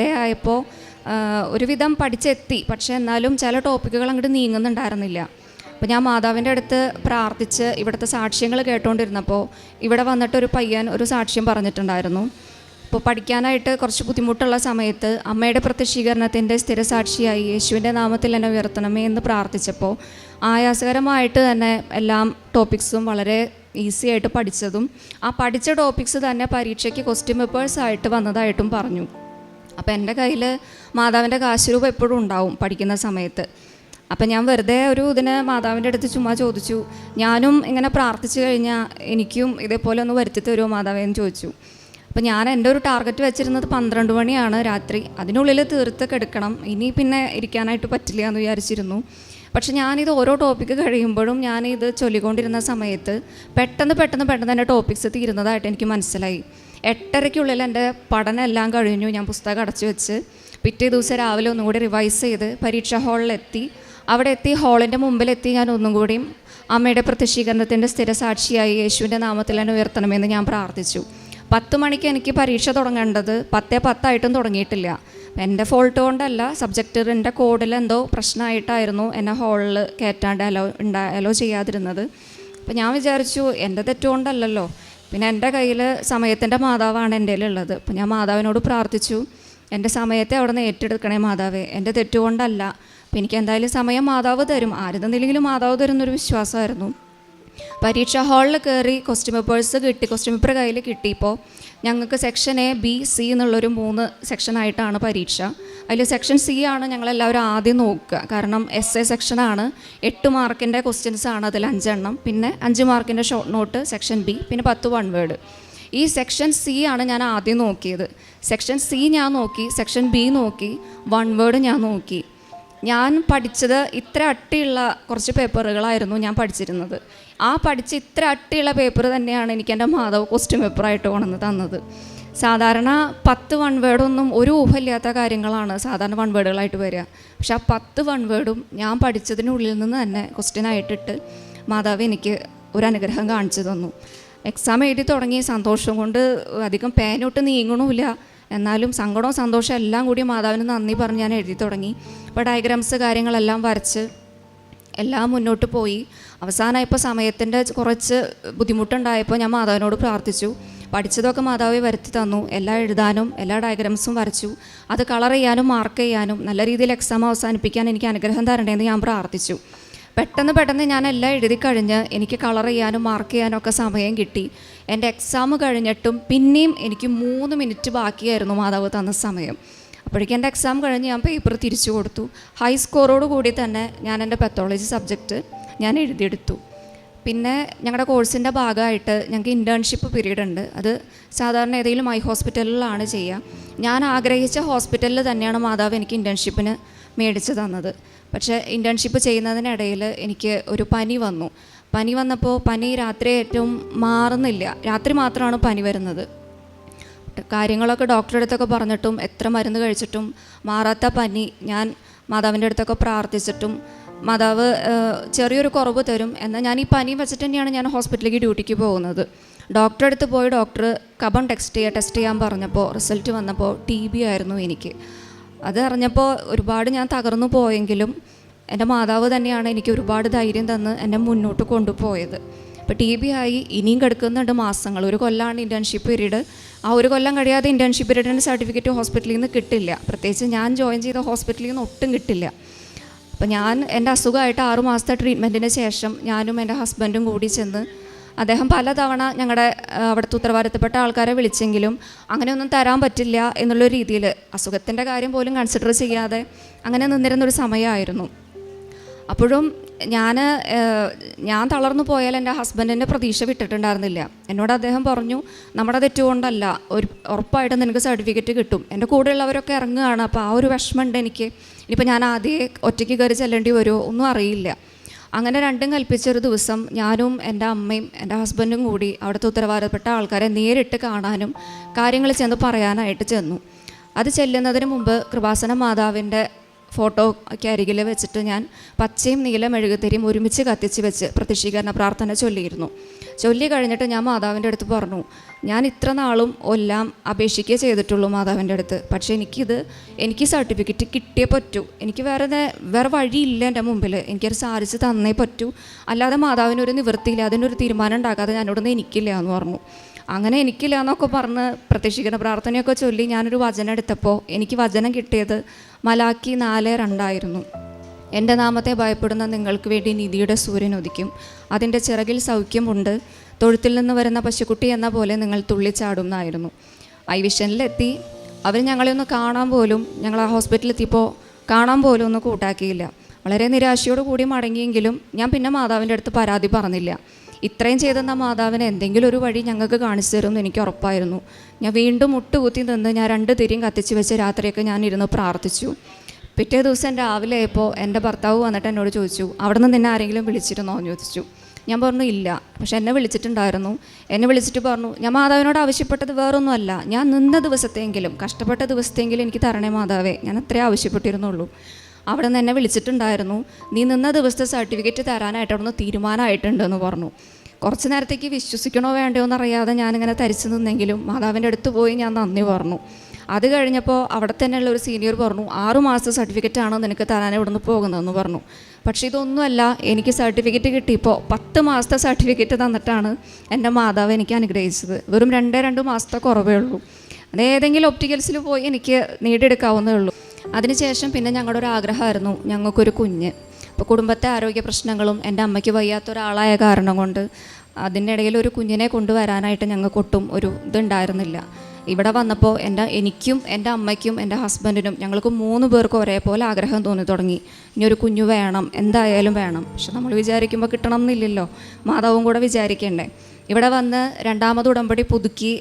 ഡേ ആയപ്പോൾ ഒരുവിധം പഠിച്ചെത്തി. പക്ഷേ എന്നാലും ചില ടോപ്പിക്കുകൾ അങ്ങോട്ട് നീങ്ങുന്നുണ്ടായിരുന്നില്ല. അപ്പോൾ ഞാൻ മാതാവിൻ്റെ അടുത്ത് പ്രാർത്ഥിച്ച് ഇവിടുത്തെ സാക്ഷ്യങ്ങൾ കേട്ടുകൊണ്ടിരുന്നപ്പോൾ ഇവിടെ വന്നിട്ടൊരു പയ്യൻ ഒരു സാക്ഷ്യം പറഞ്ഞിട്ടുണ്ടായിരുന്നു. അപ്പോൾ പഠിക്കാനായിട്ട് കുറച്ച് ബുദ്ധിമുട്ടുള്ള സമയത്ത് അമ്മയുടെ പ്രത്യക്ഷീകരണത്തിൻ്റെ സ്ഥിരസാക്ഷിയായി യേശുവിൻ്റെ നാമത്തിൽ എന്നെ ഉയർത്തണമേ എന്ന് പ്രാർത്ഥിച്ചപ്പോൾ ആയാസകരമായിട്ട് തന്നെ എല്ലാ ടോപ്പിക്സും വളരെ ഈസി ആയിട്ട് പഠിച്ചതും ആ പഠിച്ച ടോപ്പിക്സ് തന്നെ പരീക്ഷയ്ക്ക് ക്വസ്റ്റ്യൻ പേപ്പേഴ്സായിട്ട് വന്നതായിട്ടും പറഞ്ഞു. അപ്പോൾ എൻ്റെ കയ്യിൽ മാതാവിൻ്റെ കാശുരൂപം എപ്പോഴും ഉണ്ടാവും പഠിക്കുന്ന സമയത്ത്. അപ്പം ഞാൻ വെറുതെ ഒരു ഇതിന് മാതാവിൻ്റെ അടുത്ത് ചുമ്മാ ചോദിച്ചു, ഞാനും ഇങ്ങനെ പ്രാർത്ഥിച്ചു കഴിഞ്ഞാൽ എനിക്കും ഇതേപോലെ ഒന്ന് വരുത്തി തരുമോ മാതാവേ എന്ന് ചോദിച്ചു. അപ്പം ഞാൻ എൻ്റെ ഒരു ടാർഗറ്റ് വെച്ചിരുന്നത് 12 മണിയാണ് രാത്രി, അതിനുള്ളിൽ തീർത്ത് കിടക്കണം, ഇനി പിന്നെ ഇരിക്കാനായിട്ട് പറ്റില്ല എന്ന് വിചാരിച്ചിരുന്നു. പക്ഷെ ഞാനിത് ഓരോ ടോപ്പിക്ക് കഴിയുമ്പോഴും ഞാനിത് ചൊല്ലിക്കൊണ്ടിരുന്ന സമയത്ത് പെട്ടെന്ന് എൻ്റെ ടോപ്പിക്സ് തീരുന്നതായിട്ട് എനിക്ക് മനസ്സിലായി. 8:30 എൻ്റെ പഠനം എല്ലാം കഴിഞ്ഞു. ഞാൻ പുസ്തകം അടച്ചു വെച്ച് പിറ്റേ ദിവസം രാവിലെ ഒന്നും കൂടി റിവൈസ് ചെയ്ത് പരീക്ഷാ ഹാളിലെത്തി. അവിടെ എത്തി ഹാളിൻ്റെ മുമ്പിലെത്തി ഞാൻ ഒന്നും കൂടിയും അമ്മയുടെ പ്രത്യക്ഷീകരണത്തിൻ്റെ സ്ഥിരസാക്ഷിയായി യേശുവിൻ്റെ നാമത്തിൽ എന്നെ ഉയർത്തണമെന്ന് ഞാൻ പ്രാർത്ഥിച്ചു. 10 മണിക്ക് എനിക്ക് പരീക്ഷ തുടങ്ങേണ്ടത് 10:10 തുടങ്ങിയിട്ടില്ല. എൻ്റെ കൊണ്ടല്ല, സബ്ജക്റ്റിൻ്റെ കോഡിൽ എന്തോ പ്രശ്നമായിട്ടായിരുന്നു എന്നെ ഹാളിൽ കയറ്റാണ്ട് അലോ ചെയ്യാതിരുന്നത്. അപ്പോൾ ഞാൻ വിചാരിച്ചു എൻ്റെ തെറ്റുകൊണ്ടല്ലല്ലോ, പിന്നെ എൻ്റെ കയ്യിൽ സമയത്തിൻ്റെ മാതാവാണ് എൻ്റെ ഉള്ളത്. അപ്പോൾ ഞാൻ മാതാവിനോട് പ്രാർത്ഥിച്ചു, എൻ്റെ സമയത്തെ അവിടെ നിന്ന് ഏറ്റെടുക്കണേ മാതാവേ, എൻ്റെ തെറ്റുകൊണ്ടല്ല. അപ്പോൾ എനിക്ക് എന്തായാലും സമയം മാതാവ് തരും, ആരുതെന്നില്ലെങ്കിലും മാതാവ് തരുന്നൊരു വിശ്വാസമായിരുന്നു. പരീക്ഷാ ഹാളിൽ കയറി ക്വസ്റ്റ്യൻ പേപ്പേഴ്സ് കിട്ടി. ക്വസ്റ്റ്യൻ പേപ്പർ കയ്യിൽ കിട്ടിയപ്പോൾ ഞങ്ങൾക്ക് സെക്ഷൻ എ, ബി, സി എന്നുള്ളൊരു 3 സെക്ഷനായിട്ടാണ് പരീക്ഷ. അതിൽ സെക്ഷൻ സി ആണ് ഞങ്ങളെല്ലാവരും ആദ്യം നോക്കുക. കാരണം എസ് എ സെക്ഷനാണ്, 8 മാർക്കിൻ്റെ ക്വസ്റ്റ്യൻസാണ്, അതിൽ 5 എണ്ണം, പിന്നെ 5 മാർക്കിൻ്റെ ഷോർട്ട് നോട്ട് സെക്ഷൻ ബി, പിന്നെ 10 വൺ വേർഡ്. ഈ സെക്ഷൻ സി ആണ് ഞാൻ ആദ്യം നോക്കിയത്. സെക്ഷൻ സി ഞാൻ നോക്കി, സെക്ഷൻ ബി നോക്കി, വൺ വേർഡ് ഞാൻ നോക്കി. ഞാൻ പഠിച്ചത് ഇത്ര അട്ടിയുള്ള കുറച്ച് പേപ്പറുകളായിരുന്നു ഞാൻ പഠിച്ചിരുന്നത്. ആ പഠിച്ച ഇത്ര അട്ടിയുള്ള പേപ്പർ തന്നെയാണ് എനിക്ക് എൻ്റെ മാധവ് ക്വസ്റ്റ്യൻ പേപ്പറായിട്ട് കൊണ്ടുവന്ന് തന്നത്. സാധാരണ 10 വൺ വേർഡൊന്നും ഒരു ഊഹമില്ലാത്ത കാര്യങ്ങളാണ് സാധാരണ വൺ വേർഡുകളായിട്ട് വരിക. പക്ഷെ ആ 10 വൺ വേർഡും ഞാൻ പഠിച്ചതിനുള്ളിൽ നിന്ന് തന്നെ ക്വസ്റ്റ്യനായിട്ടിട്ട് മാതാവ് എനിക്ക് ഒരു അനുഗ്രഹം കാണിച്ചു തന്നു. എക്സാം എഴുതി തുടങ്ങി സന്തോഷം കൊണ്ട് അധികം പേനോട്ട് നീങ്ങണമില്ല, എന്നാലും സങ്കടവും സന്തോഷം എല്ലാം കൂടി മാതാവിന് നന്ദി പറഞ്ഞ് ഞാൻ എഴുതി തുടങ്ങി. അപ്പോൾ ഡയഗ്രാംസ് കാര്യങ്ങളെല്ലാം വരച്ച് എല്ലാം മുന്നോട്ട് പോയി. അവസാനമായപ്പോൾ സമയത്തിൻ്റെ കുറച്ച് ബുദ്ധിമുട്ടുണ്ടായപ്പോൾ ഞാൻ മാതാവിനോട് പ്രാർത്ഥിച്ചു. പഠിച്ചതൊക്കെ മാതാവെ വരുത്തി തന്നു. എല്ലാം എഴുതാനും എല്ലാ ഡയഗ്രാംസും വരച്ചു. അത് കളർ ചെയ്യാനും മാർക്ക് ചെയ്യാനും നല്ല രീതിയിൽ എക്സാം അവസാനിപ്പിക്കാൻ എനിക്ക് അനുഗ്രഹം തരണേന്ന് ഞാൻ പ്രാർത്ഥിച്ചു. പെട്ടെന്ന് ഞാൻ എല്ലാം എഴുതി കഴിഞ്ഞ് എനിക്ക് കളർ ചെയ്യാനും മാർക്ക് ചെയ്യാനും ഒക്കെ സമയം കിട്ടി. എൻ്റെ എക്സാം കഴിഞ്ഞിട്ടും പിന്നെയും എനിക്ക് 3 മിനിറ്റ് ബാക്കിയായിരുന്നു മാതാവ് തന്ന സമയം. അപ്പോഴേക്കും എൻ്റെ എക്സാം കഴിഞ്ഞ് ഞാൻ പേപ്പർ തിരിച്ചു കൊടുത്തു. ഹൈ സ്കോറോട് കൂടി തന്നെ ഞാൻ എൻ്റെ പെത്തോളജി സബ്ജക്റ്റ് ഞാൻ എഴുതിയെടുത്തു. പിന്നെ ഞങ്ങളുടെ കോഴ്സിൻ്റെ ഭാഗമായിട്ട് ഞങ്ങൾക്ക് ഇൻറ്റേൺഷിപ്പ് പീരീഡ് ഉണ്ട്. അത് സാധാരണ ഏതെങ്കിലും ഐ ഹോസ്പിറ്റലിലാണ് ചെയ്യുക. ഞാൻ ആഗ്രഹിച്ച ഹോസ്പിറ്റലിൽ തന്നെയാണ് മാതാവ് എനിക്ക് ഇൻറ്റേൺഷിപ്പിന് മേടിച്ച് തന്നത്. പക്ഷേ ഇൻറ്റേൺഷിപ്പ് ചെയ്യുന്നതിനിടയിൽ എനിക്ക് ഒരു പനി വന്നു. പനി വന്നപ്പോൾ പനി രാത്രി ഏറ്റവും മാറുന്നില്ല, രാത്രി മാത്രമാണ് പനി വരുന്നത്. കാര്യങ്ങളൊക്കെ ഡോക്ടറുടെ അടുത്തൊക്കെ പറഞ്ഞിട്ടും എത്ര മരുന്ന് കഴിച്ചിട്ടും മാറാത്ത പനി. ഞാൻ മാതാവിൻ്റെ അടുത്തൊക്കെ പ്രാർത്ഥിച്ചിട്ടും മാതാവ് ചെറിയൊരു കുറവ് തരും. എന്നാൽ ഞാൻ ഈ പനി വെച്ചിട്ട് തന്നെയാണ് ഞാൻ ഹോസ്പിറ്റലിലേക്ക് ഡ്യൂട്ടിക്ക് പോകുന്നത്. ഡോക്ടറെ അടുത്ത് പോയി ഡോക്ടർ കഫം ടെസ്റ്റ് ചെയ്യാൻ പറഞ്ഞപ്പോൾ റിസൾട്ട് വന്നപ്പോൾ TB ആയിരുന്നു എനിക്ക്. അത് അറിഞ്ഞപ്പോൾ ഒരുപാട് ഞാൻ തകർന്നു പോയെങ്കിലും എൻ്റെ മാതാവ് തന്നെയാണ് എനിക്ക് ഒരുപാട് ധൈര്യം തന്ന് എന്നെ മുന്നോട്ട് കൊണ്ടുപോയത്. ഇപ്പോൾ TB ആയി, ഇനിയും കിടക്കുന്നുണ്ട് മാസങ്ങൾ. 1 കൊല്ലമാണ് ഇൻറ്റേൺഷിപ്പ് പീരീഡ്. ആ 1 കൊല്ലം കഴിയാതെ ഇൻറ്റേൺഷിപ്പ് പീരീഡിൻ്റെ സർട്ടിഫിക്കറ്റ് ഹോസ്പിറ്റലിൽ നിന്ന് കിട്ടില്ല. പ്രത്യേകിച്ച് ഞാൻ ജോയിൻ ചെയ്ത ഹോസ്പിറ്റലിൽ നിന്ന് ഒട്ടും കിട്ടില്ല. അപ്പോൾ ഞാൻ എൻ്റെ അസുഖമായിട്ട് 6 മാസത്തെ ട്രീറ്റ്മെൻറ്റിന് ശേഷം ഞാനും എൻ്റെ ഹസ്ബൻഡും കൂടി ചെന്ന്, അദ്ദേഹം പലതവണ ഞങ്ങളുടെ അവിടുത്തെ ഉത്തരവാദിത്തപ്പെട്ട ആൾക്കാരെ വിളിച്ചെങ്കിലും അങ്ങനെയൊന്നും തരാൻ പറ്റില്ല എന്നുള്ള രീതിയിൽ അസുഖത്തിൻ്റെ കാര്യം പോലും കൺസിഡർ ചെയ്യാതെ അങ്ങനെ നിന്നിരുന്നൊരു സമയമായിരുന്നു. അപ്പോഴും ഞാൻ തളർന്നു പോയാൽ എൻ്റെ ഹസ്ബൻഡിൻ്റെ പ്രതീക്ഷ വിട്ടിട്ടുണ്ടായിരുന്നില്ല. എന്നോട് അദ്ദേഹം പറഞ്ഞു, നമ്മുടെ തെറ്റുകൊണ്ടല്ല, ഉറപ്പായിട്ടും നിനക്ക് സർട്ടിഫിക്കറ്റ് കിട്ടും. എൻ്റെ കൂടെയുള്ളവരൊക്കെ ഇറങ്ങുകയാണ്, അപ്പോൾ ആ ഒരു വിഷമമുണ്ട് എനിക്ക്. ഇനിയിപ്പോൾ ഞാൻ ആദ്യം ഒറ്റയ്ക്ക് കയറി ചെല്ലേണ്ടി വരുമോ ഒന്നും അറിയില്ല. അങ്ങനെ രണ്ടും കൽപ്പിച്ചൊരു ദിവസം ഞാനും എൻ്റെ അമ്മയും എൻ്റെ ഹസ്ബൻഡും കൂടി അവിടുത്തെ ഉത്തരവാദിത്തപ്പെട്ട ആൾക്കാരെ നേരിട്ട് കാണാനും കാര്യങ്ങൾ ചെന്ന് പറയാനായിട്ട് ചെന്നു. അത് ചെല്ലുന്നതിന് മുമ്പ് കൃപാസന മാതാവിൻ്റെ ഫോട്ടോയ്ക്ക് അരികിൽ വെച്ചിട്ട് ഞാൻ പച്ചയും നീല മെഴുകുതിരിയും ഒരുമിച്ച് കത്തിച്ച് വെച്ച് പ്രത്യക്ഷീകരണ പ്രാർത്ഥന ചൊല്ലിയിരുന്നു. ചൊല്ലി കഴിഞ്ഞിട്ട് ഞാൻ മാതാവിൻ്റെ അടുത്ത് പറഞ്ഞു, ഞാൻ ഇത്ര നാളും എല്ലാം അപേക്ഷിക്കുകയെ ചെയ്തിട്ടുള്ളൂ മാതാവിൻ്റെ അടുത്ത്. പക്ഷേ എനിക്ക് സർട്ടിഫിക്കറ്റ് കിട്ടിയേ പറ്റൂ. എനിക്ക് വേറെ വഴിയില്ല എൻ്റെ മുമ്പിൽ. എനിക്കത് സാധിച്ച് തന്നേ പറ്റൂ. അല്ലാതെ മാതാവിനൊരു നിവൃത്തിയില്ല, അതിനൊരു തീരുമാനം ഉണ്ടാക്കാതെ ഞാനിവിടുന്ന് എനിക്കില്ല എന്ന് പറഞ്ഞു. അങ്ങനെ എനിക്കില്ല എന്നൊക്കെ പറഞ്ഞ് പ്രത്യക്ഷീകരണ പ്രാർത്ഥനയൊക്കെ ചൊല്ലി ഞാനൊരു വചനം എടുത്തപ്പോൾ എനിക്ക് വചനം കിട്ടിയത് മലാക്കി 4:2 എൻ്റെ നാമത്തെ ഭയപ്പെടുന്ന നിങ്ങൾക്ക് വേണ്ടി നീതിയുടെ സൂര്യൻ ഉദിക്കും, അതിൻ്റെ ചിറകിൽ സൗഖ്യമുണ്ട്, തൊഴുത്തിൽ നിന്ന് വരുന്ന പശുക്കുട്ടി എന്ന പോലെ നിങ്ങൾ തുള്ളിച്ചാടും എന്നായിരുന്നു. ഐവിഷനിലെത്തി. അവർ ഞങ്ങളെ ഒന്ന് കാണാൻ പോലും, ഞങ്ങൾ ആ ഹോസ്പിറ്റലിൽ എത്തിയപ്പോൾ കാണാൻ പോലും ഒന്ന് കൂട്ടാക്കിയില്ല. വളരെ നിരാശയോട് കൂടി മടങ്ങിയെങ്കിലും ഞാൻ പിന്നെ മാതാവിൻ്റെ അടുത്ത് പരാതി പറഞ്ഞില്ല. ഇത്രയും ചെയ്തെന്ന മാതാവിന് എന്തെങ്കിലും ഒരു വഴി ഞങ്ങൾക്ക് കാണിച്ചു തരുമെന്ന് എനിക്ക് ഉറപ്പായിരുന്നു. ഞാൻ വീണ്ടും മുട്ടുകുത്തി നിന്ന് ഞാൻ 2 തിരിയും കത്തിച്ച് വെച്ച് രാത്രിയൊക്കെ ഞാൻ ഇരുന്ന് പ്രാർത്ഥിച്ചു. പിറ്റേ ദിവസം രാവിലെ ആയപ്പോൾ എൻ്റെ ഭർത്താവ് വന്നിട്ട് എന്നോട് ചോദിച്ചു, അവിടെ നിന്ന് നിന്നെ ആരെങ്കിലും വിളിച്ചിരുന്നോ എന്ന് ചോദിച്ചു. ഞാൻ പറഞ്ഞു ഇല്ല. പക്ഷെ എന്നെ വിളിച്ചിട്ടുണ്ടായിരുന്നു. എന്നെ വിളിച്ചിട്ട് പറഞ്ഞു, ഞാൻ മാതാവിനോട് ആവശ്യപ്പെട്ടത് വേറൊന്നുമല്ല, ഞാൻ നിന്ന ദിവസത്തെങ്കിലും കഷ്ടപ്പെട്ട ദിവസത്തെങ്കിലും എനിക്ക് തരണേ മാതാവേ, ഞാൻ അത്രേ ആവശ്യപ്പെട്ടിരുന്നുള്ളൂ. അവിടെ നിന്ന് എന്നെ വിളിച്ചിട്ടുണ്ടായിരുന്നു, നീ നിന്ന ദിവസത്തെ സർട്ടിഫിക്കറ്റ് തരാനായിട്ട് അവിടെ നിന്ന് തീരുമാനമായിട്ടുണ്ടെന്ന് പറഞ്ഞു. കുറച്ച് നേരത്തേക്ക് വിശ്വസിക്കണോ വേണ്ടയോ എന്നറിയാതെ ഞാനിങ്ങനെ തരിച്ചു നിന്നെങ്കിലും മാതാവിൻ്റെ അടുത്ത് പോയി ഞാൻ നന്ദി പറഞ്ഞു. അത് കഴിഞ്ഞപ്പോൾ അവിടെ തന്നെയുള്ള ഒരു സീനിയർ പറഞ്ഞു, 6 മാസത്തെ സർട്ടിഫിക്കറ്റാണ് നിനക്ക് തരാൻ ഇവിടെ നിന്ന് പോകുന്നതെന്ന് പറഞ്ഞു. പക്ഷേ ഇതൊന്നുമല്ല, എനിക്ക് സർട്ടിഫിക്കറ്റ് കിട്ടിയപ്പോൾ 10 മാസത്തെ സർട്ടിഫിക്കറ്റ് തന്നിട്ടാണ് എൻ്റെ മാതാവ് എനിക്ക് അനുഗ്രഹിച്ചത്. വെറും 2 മാസത്തെ കുറവേ ഉള്ളൂ. അത് ഏതെങ്കിലും ഒപ്റ്റിക്കൽസിൽ പോയി എനിക്ക് നേടിയെടുക്കാവുന്നേ ഉള്ളൂ. അതിനുശേഷം പിന്നെ ഞങ്ങളുടെ ഒരു ആഗ്രഹമായിരുന്നു ഞങ്ങൾക്കൊരു കുഞ്ഞ്. അപ്പോൾ കുടുംബത്തെ ആരോഗ്യ പ്രശ്നങ്ങളും എൻ്റെ അമ്മയ്ക്ക് വയ്യാത്തൊരാളായ കാരണം കൊണ്ട് അതിനിടയിൽ ഒരു കുഞ്ഞിനെ കൊണ്ടുവരാനായിട്ട് ഞങ്ങൾക്കൊട്ടും ഒരു ഇതുണ്ടായിരുന്നില്ല. ഇവിടെ വന്നപ്പോൾ എനിക്കും എൻ്റെ അമ്മയ്ക്കും എൻ്റെ ഹസ്ബൻഡിനും ഞങ്ങൾക്ക് 3 പേർക്കും ഒരേപോലെ ആഗ്രഹം തോന്നി തുടങ്ങി, ഇനി ഒരു കുഞ്ഞു വേണം, എന്തായാലും വേണം. പക്ഷെ നമ്മൾ വിചാരിക്കുമ്പോൾ കിട്ടണം എന്നില്ലല്ലോ, മാതാവും കൂടെ വിചാരിക്കണ്ടേ. ഇവിടെ വന്ന് 2ാമത് ഉടമ്പടി പുതുക്കി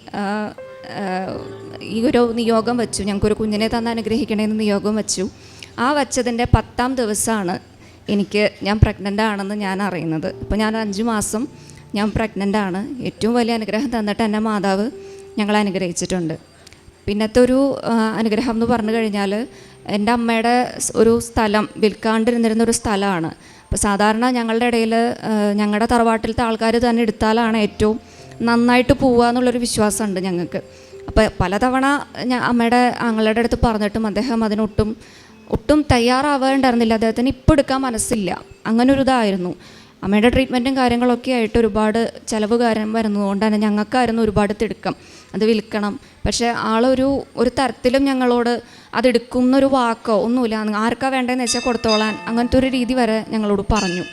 ഈ ഒരു നിയോഗം വെച്ചു, ഞങ്ങൾക്കൊരു കുഞ്ഞിനെ തന്ന് അനുഗ്രഹിക്കണമെന്ന് നിയോഗം വെച്ചു. ആ വച്ചതിൻ്റെ 10ാം ദിവസമാണ് ഞാൻ പ്രഗ്നൻ്റ് ആണെന്ന് ഞാൻ അറിയുന്നത്. ഇപ്പോൾ ഞാൻ 5 മാസം ഞാൻ പ്രഗ്നൻ്റ് ആണ്. ഏറ്റവും വലിയ അനുഗ്രഹം തന്നിട്ട് എൻ്റെ മാതാവ് ഞങ്ങളെ അനുഗ്രഹിച്ചിട്ടുണ്ട്. പിന്നത്തെ ഒരു അനുഗ്രഹം എന്ന് പറഞ്ഞു കഴിഞ്ഞാൽ, എൻ്റെ അമ്മയുടെ ഒരു സ്ഥലം വിൽക്കാണ്ടിരുന്നിരുന്നൊരു സ്ഥലമാണ്. അപ്പോൾ സാധാരണ ഞങ്ങളുടെ ഇടയിൽ ഞങ്ങളുടെ തറവാട്ടിലത്തെ ആൾക്കാർ തന്നെ എടുത്താലാണ് ഏറ്റവും നന്നായിട്ട് പോവുക എന്നുള്ളൊരു വിശ്വാസമുണ്ട് ഞങ്ങൾക്ക്. അപ്പോൾ പലതവണ അമ്മയുടെ ആങ്ങളുടെ അടുത്ത് പറഞ്ഞിട്ടും അദ്ദേഹം ഒട്ടും തയ്യാറാവേണ്ടായിരുന്നില്ല. അദ്ദേഹത്തിന് ഇപ്പോൾ എടുക്കാൻ മനസ്സില്ല. അങ്ങനെ ഒരു ഇതായിരുന്നു. അമ്മയുടെ ട്രീറ്റ്മെൻറ്റും കാര്യങ്ങളൊക്കെ ആയിട്ട് ഒരുപാട് ചിലവ് കാര്യം വരുന്നതുകൊണ്ട് തന്നെ ഞങ്ങൾക്കായിരുന്നു ഒരുപാട് തിടുക്കം, അത് വിൽക്കണം. പക്ഷേ ഒരു തരത്തിലും ഞങ്ങളോട് അതെടുക്കുന്നൊരു വാക്കോ ഒന്നുമില്ല, ആർക്കാ വേണ്ടതെന്ന് വെച്ചാൽ കൊടുത്തോളാൻ, അങ്ങനത്തെ ഒരു രീതി വരെ ഞങ്ങളോട് പറഞ്ഞു.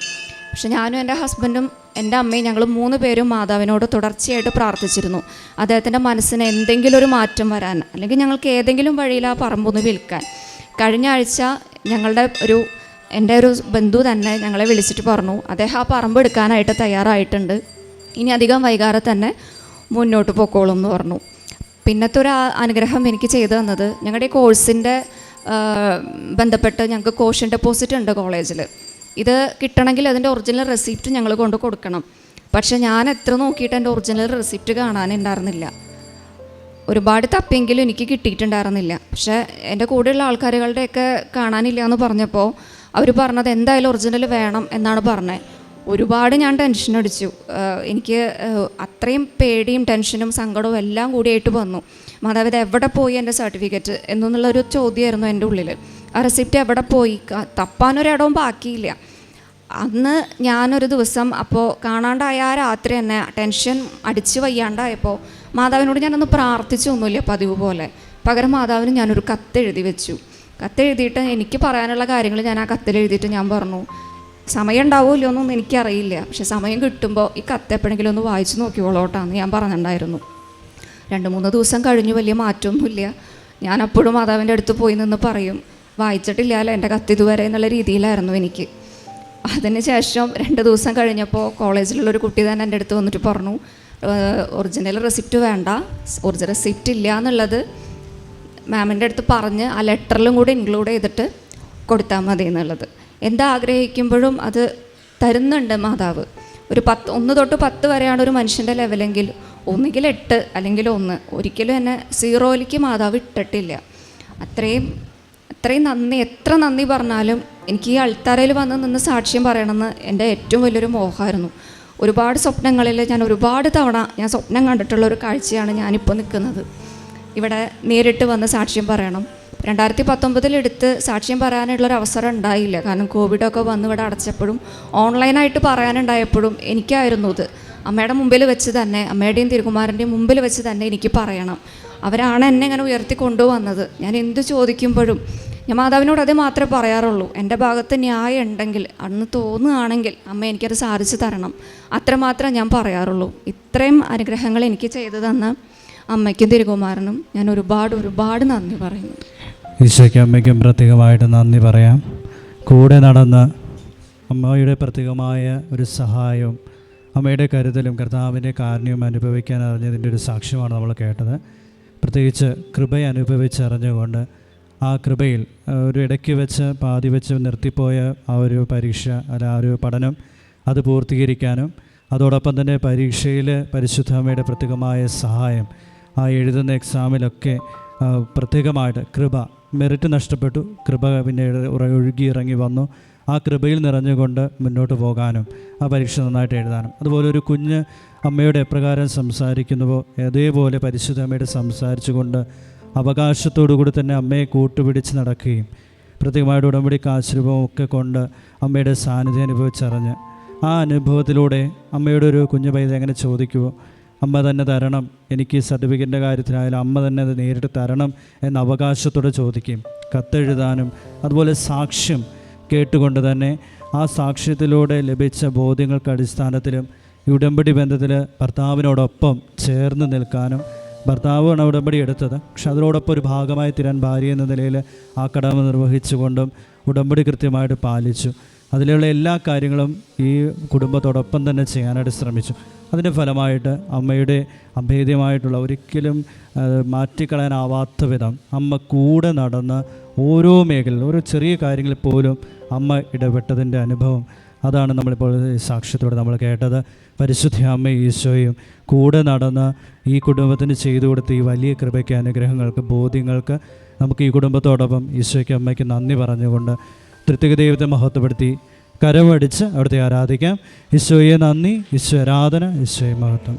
പക്ഷെ ഞാനും എൻ്റെ ഹസ്ബൻഡും എൻ്റെ അമ്മയും ഞങ്ങൾ 3 പേരും മാതാവിനോട് തുടർച്ചയായിട്ട് പ്രാർത്ഥിച്ചിരുന്നു, അദ്ദേഹത്തിൻ്റെ മനസ്സിന് എന്തെങ്കിലും ഒരു മാറ്റം വരാൻ, അല്ലെങ്കിൽ ഞങ്ങൾക്ക് ഏതെങ്കിലും വഴിയിൽ ആ പറമ്പൊന്ന് വിൽക്കാൻ. കഴിഞ്ഞ ആഴ്ച എൻ്റെ ഒരു ബന്ധു തന്നെ ഞങ്ങളെ വിളിച്ചിട്ട് പറഞ്ഞു, അദ്ദേഹം ആ പറമ്പ് എടുക്കാനായിട്ട് തയ്യാറായിട്ടുണ്ട്, ഇനി അധികം വൈകാതെ തന്നെ മുന്നോട്ട് പൊക്കോളും എന്ന് പറഞ്ഞു. പിന്നത്തെ ഒരു അനുഗ്രഹം എനിക്ക് ചെയ്തു തന്നത്, ഞങ്ങളുടെ ഈ കോഴ്സിൻ്റെ ബന്ധപ്പെട്ട് ഞങ്ങൾക്ക് കോഷൻ ഡെപ്പോസിറ്റ് ഉണ്ട് കോളേജിൽ. ഇത് കിട്ടണമെങ്കിൽ അതിൻ്റെ ഒറിജിനൽ റെസിപ്റ്റ് ഞങ്ങൾ കൊണ്ട് കൊടുക്കണം. പക്ഷേ ഞാൻ എത്ര നോക്കിയിട്ട് എൻ്റെ ഒറിജിനൽ റെസിപ്റ്റ് കാണാനുണ്ടായിരുന്നില്ല. ഒരുപാട് തപ്പിയെങ്കിലും എനിക്ക് കിട്ടിയിട്ടുണ്ടായിരുന്നില്ല. പക്ഷേ എൻ്റെ കൂടെയുള്ള ആൾക്കാരുകളുടെയൊക്കെ കാണാനില്ല എന്ന് പറഞ്ഞപ്പോൾ അവർ പറഞ്ഞത് എന്തായാലും ഒറിജിനൽ വേണം എന്നാണ് പറഞ്ഞത്. ഒരുപാട് ഞാൻ ടെൻഷൻ അടിച്ചു. എനിക്ക് അത്രയും പേടിയും ടെൻഷനും സങ്കടവും എല്ലാം കൂടിയായിട്ട് വന്നു. മാതാവ് ഇത് എവിടെ പോയി എൻ്റെ സർട്ടിഫിക്കറ്റ് എന്നുള്ളൊരു ചോദ്യമായിരുന്നു എൻ്റെ ഉള്ളിൽ. ആ റെസിപ്റ്റ് എവിടെ പോയി, തപ്പാനൊരിടവും ബാക്കിയില്ല. അന്ന് ഞാനൊരു ദിവസം അപ്പോൾ കാണാണ്ടായ ആ രാത്രി തന്നെ ടെൻഷൻ അടിച്ച് വയ്യാണ്ടായപ്പോൾ മാതാവിനോട് ഞാനൊന്ന് പ്രാർത്ഥിച്ചൊന്നുമില്ല പതിവ് പോലെ. പകരം മാതാവിന് ഞാനൊരു കത്തെഴുതി വെച്ചു. കത്തെഴുതിയിട്ട് എനിക്ക് പറയാനുള്ള കാര്യങ്ങൾ ഞാൻ ആ കത്തിലെഴുതിയിട്ട് ഞാൻ പറഞ്ഞു, സമയം ഉണ്ടാവുമല്ലോ എന്നൊന്നും എനിക്കറിയില്ല, പക്ഷെ സമയം കിട്ടുമ്പോൾ ഈ കത്ത് എപ്പോഴെങ്കിലും ഒന്ന് വായിച്ച് നോക്കിക്കോളോട്ടാന്ന് ഞാൻ പറഞ്ഞിട്ടുണ്ടായിരുന്നു. 2-3 ദിവസം കഴിഞ്ഞു, വലിയ മാറ്റമൊന്നുമില്ല. ഞാൻ അപ്പോഴും മാതാവിൻ്റെ അടുത്ത് പോയി നിന്ന് പറയും, വായിച്ചിട്ടില്ലല്ലോ എൻ്റെ കത്ത് ഇതുവരെ എന്നുള്ള രീതിയിലായിരുന്നു എനിക്ക്. അതിന് ശേഷം 2 ദിവസം കഴിഞ്ഞപ്പോൾ കോളേജിലുള്ളൊരു കുട്ടി തന്നെ എൻ്റെ അടുത്ത് വന്നിട്ട് പറഞ്ഞു, ഒറിജിനൽ റെസിപ്റ്റ് വേണ്ട, ഒറിജിനൽ റെസിപ്റ്റ് ഇല്ല എന്നുള്ളത് മാമിൻ്റെ അടുത്ത് പറഞ്ഞ് ആ ലെറ്ററിലും കൂടി ഇൻക്ലൂഡ് ചെയ്തിട്ട് കൊടുത്താൽ മതി എന്നുള്ളത്. എന്താഗ്രഹിക്കുമ്പോഴും അത് തരുന്നുണ്ട് മാതാവ്. 1 തൊട്ട് 10 വരെയാണ് ഒരു മനുഷ്യൻ്റെ ലെവലെങ്കിൽ ഒന്നുകിൽ 8 അല്ലെങ്കിൽ 1. ഒരിക്കലും എന്നെ 0യിലേക്ക് മാതാവ് ഇട്ടിട്ടില്ല. അത്രയും നന്ദി, എത്ര നന്ദി പറഞ്ഞാലും എനിക്ക് ഈ അൾത്താരയിൽ വന്ന് നിന്ന് സാക്ഷ്യം പറയണമെന്ന് എൻ്റെ ഏറ്റവും വലിയൊരു മോഹമായിരുന്നു. ഒരുപാട് സ്വപ്നങ്ങളിൽ ഞാൻ ഒരുപാട് തവണ ഞാൻ സ്വപ്നം കണ്ടിട്ടുള്ള ഒരു കാഴ്ചയാണ് ഞാനിപ്പോൾ നിൽക്കുന്നത്. ഇവിടെ നേരിട്ട് വന്ന് സാക്ഷ്യം പറയണം. 2019 എടുത്ത് സാക്ഷ്യം പറയാനുള്ളൊരു അവസരം ഉണ്ടായില്ല. കാരണം കോവിഡൊക്കെ വന്ന് ഇവിടെ അടച്ചപ്പോഴും ഓൺലൈനായിട്ട് പറയാനുണ്ടായപ്പോഴും എനിക്കായിരുന്നു ഇത്. അമ്മയുടെ മുമ്പിൽ വെച്ച് തന്നെ, അമ്മയുടെയും തിരുകുമാരൻ്റെയും മുമ്പിൽ വെച്ച് തന്നെ എനിക്ക് പറയണം. അവരാണ് എന്നെ ഇങ്ങനെ ഉയർത്തി കൊണ്ടുവന്നത്. ഞാൻ എന്ത് ചോദിക്കുമ്പോഴും ഞാൻ മാതാവിനോട് അതേ മാത്രമേ പറയാറുള്ളൂ. എൻ്റെ ഭാഗത്ത് ന്യായം ഉണ്ടെങ്കിൽ, അന്ന് തോന്നുകയാണെങ്കിൽ അമ്മ എനിക്കത് സാധിച്ചു തരണം, അത്രമാത്രം ഞാൻ പറയാറുള്ളൂ. ഇത്രയും അനുഗ്രഹങ്ങൾ എനിക്ക് ചെയ്തു തന്ന അമ്മയ്ക്കും തിരുകുമാരനും ഞാൻ ഒരുപാട് നന്ദി പറയുന്നു. ഈശോയ്ക്കും അമ്മയ്ക്കും പ്രത്യേകമായിട്ട് നന്ദി പറയാം. കൂടെ നടന്ന് അമ്മയുടെ പ്രത്യേകമായ ഒരു സഹായവും അമ്മയുടെ കരുതലും കർത്താവിൻ്റെ കാരുണ്യവും അനുഭവിക്കാൻ അറിഞ്ഞതിൻ്റെ ഒരു സാക്ഷ്യമാണ് നമ്മൾ കേട്ടത്. പ്രത്യേകിച്ച് കൃപയെ അനുഭവിച്ചറിഞ്ഞുകൊണ്ട് ആ കൃപയിൽ ഒരു ഇടയ്ക്ക് വെച്ച് പാതി വെച്ച് നിർത്തിപ്പോയ ആ ഒരു പരീക്ഷ അല്ല ആ ഒരു പഠനം അത് പൂർത്തീകരിക്കാനും അതോടൊപ്പം തന്നെ പരീക്ഷയിൽ പരിശുദ്ധ അമ്മയുടെ പ്രത്യേകമായ സഹായം ആ എഴുതുന്ന എക്സാമിലൊക്കെ പ്രത്യേകമായിട്ട് കൃപ മെറിറ്റ് നഷ്ടപ്പെട്ടു, കൃപ പിന്നീട് ഒഴുകി ഇറങ്ങി വന്നു. ആ കൃപയിൽ നിറഞ്ഞുകൊണ്ട് മുന്നോട്ട് പോകാനും ആ പരീക്ഷ നന്നായിട്ട് എഴുതാനും, അതുപോലെ ഒരു കുഞ്ഞ് അമ്മയോട് എപ്രകാരം സംസാരിക്കുന്നുവോ അതേപോലെ പരിശുദ്ധ അമ്മയോട് സംസാരിച്ചുകൊണ്ട് അവകാശത്തോടുകൂടി തന്നെ അമ്മയെ കൂട്ടുപിടിച്ച് നടക്കുകയും പ്രത്യേകമായിട്ട് ഉടമ്പടി കാശുരൂപവും ഒക്കെ കൊണ്ട് അമ്മയുടെ സാന്നിധ്യം അനുഭവിച്ചറിഞ്ഞ് ആ അനുഭവത്തിലൂടെ അമ്മയുടെ ഒരു കുഞ്ഞു പൈത എങ്ങനെ ചോദിക്കുമോ അമ്മ തന്നെ തരണം, എനിക്ക് സർട്ടിഫിക്കറ്റിൻ്റെ കാര്യത്തിലായാലും അമ്മ തന്നെ അത് നേരിട്ട് തരണം എന്ന അവകാശത്തോടെ ചോദിക്കും. കത്തെഴുതാനും അതുപോലെ സാക്ഷ്യം കേട്ടുകൊണ്ട് തന്നെ ആ സാക്ഷ്യത്തിലൂടെ ലഭിച്ച ബോധ്യങ്ങൾക്ക് അടിസ്ഥാനത്തിലും ഈ ഉടമ്പടി ബന്ധത്തിൽ ഭർത്താവിനോടൊപ്പം ചേർന്ന് നിൽക്കാനും, ഭർത്താവാണ് ഉടമ്പടി എടുത്തത്, പക്ഷെ അതിനോടൊപ്പം ഒരു ഭാഗമായി തീരാൻ ഭാര്യ എന്ന നിലയിൽ ആ കടമ നിർവഹിച്ചുകൊണ്ടും ഉടമ്പടി കൃത്യമായിട്ട് പാലിച്ചു. അതിലുള്ള എല്ലാ കാര്യങ്ങളും ഈ കുടുംബത്തോടൊപ്പം തന്നെ ചെയ്യാനായിട്ട് ശ്രമിച്ചു. അതിൻ്റെ ഫലമായിട്ട് അമ്മയുടെ അഭേദ്യമായിട്ടുള്ള ഒരിക്കലും മാറ്റിക്കളയാനാവാത്ത വിധം അമ്മ കൂടെ നടന്ന് ഓരോ മേഖലയിൽ ഓരോ ചെറിയ കാര്യങ്ങളിൽ പോലും അമ്മ ഇടപെട്ടതിൻ്റെ അനുഭവം അതാണ് നമ്മളിപ്പോൾ സാക്ഷ്യത്തോടെ നമ്മൾ കേട്ടത്. പരിശുദ്ധ അമ്മ ഈശോയും കൂടെ നടന്ന് ഈ കുടുംബത്തിന് ചെയ്തു കൊടുത്ത ഈ വലിയ കൃപയ്ക്ക്, അനുഗ്രഹങ്ങൾക്ക്, ബോധ്യങ്ങൾക്ക് നമുക്ക് ഈ കുടുംബത്തോടൊപ്പം ഈശോയ്ക്ക് അമ്മയ്ക്ക് നന്ദി പറഞ്ഞുകൊണ്ട് തൃത്വിക ദൈവത്തെ മഹത്വപ്പെടുത്തി കരമടിച്ച് അവിടുത്തെ ആരാധിക്കാം. ഈശോയെ നന്ദി, ഈശോ ആരാധന, ഈശോയെ മഹത്വം.